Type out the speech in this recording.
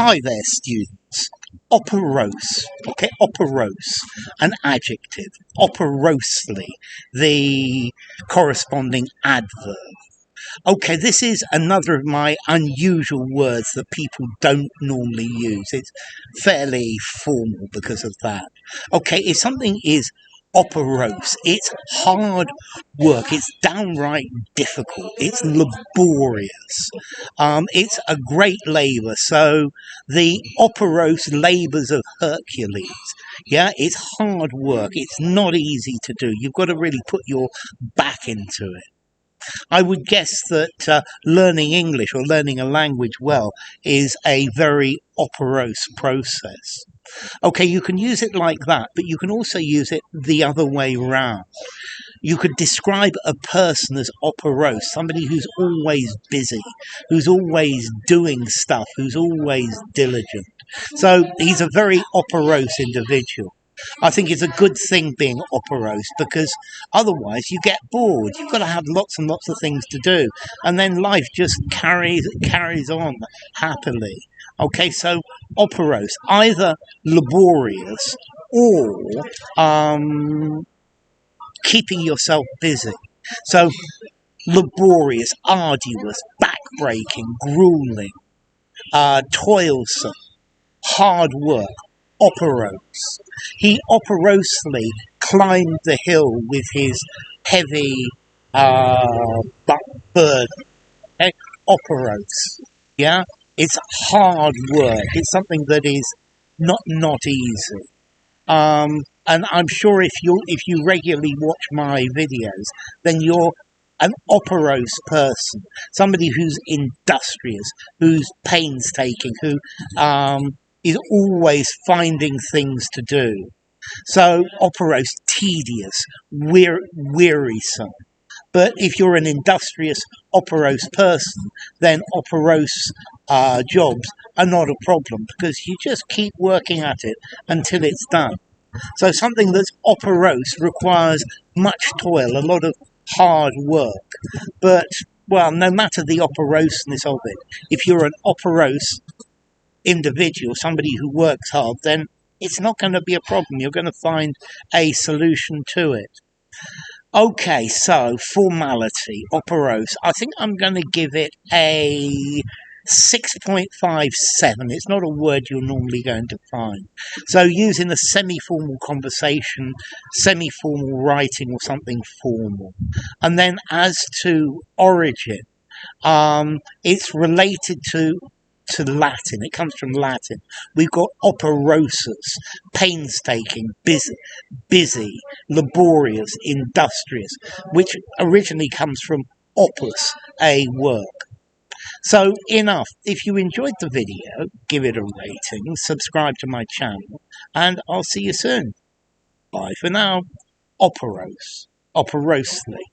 Hi there, students. Operose, okay, operose, an adjective. Operosely, the corresponding adverb. Okay, this is another of my unusual words that people don't normally use. It's fairly formal because of that. Okay, if something is operose, it's hard work, it's downright difficult, it's laborious, it's a great labour. So the operose labours of Hercules, yeah, it's hard work, it's not easy to do, you've got to really put your back into it. I would guess that learning English or learning a language well is a very operose process. Okay, you can use it like that, but you can also use it the other way round. You could describe a person as operose, somebody who's always busy, who's always doing stuff, who's always diligent. So he's a very operose individual. I think it's a good thing being operose because otherwise you get bored. You've got to have lots and lots of things to do, and then life just carries on happily. Okay, so operose, either laborious or keeping yourself busy. So laborious, arduous, backbreaking, grueling, toilsome, hard work. Operose. He operosely climbed the hill with his heavy burden. Okay? Operose. Yeah? It's hard work. It's something that is not easy. And I'm sure if you regularly watch my videos, then you're an operose person, somebody who's industrious, who's painstaking, who is always finding things to do. So operose, tedious, wearisome. But if you're an industrious, operose person, then operose jobs are not a problem because you just keep working at it until it's done. So something that's operose requires much toil, a lot of hard work. But, well, no matter the oporoseness of it, if you're an operose individual, somebody who works hard, then it's not going to be a problem. You're going to find a solution to it. Okay, so formality, operose. I think I'm going to give it a 6.57. It's not a word you're normally going to find. So using a semi-formal conversation, semi-formal writing or something formal. And then as to origin, it's related to Latin. It comes from Latin. We've got operosus, painstaking, busy, laborious, industrious, which originally comes from opus, a work. So enough. If you enjoyed the video, give it a rating, subscribe to my channel, and I'll see you soon. Bye for now. Operose. Operosely.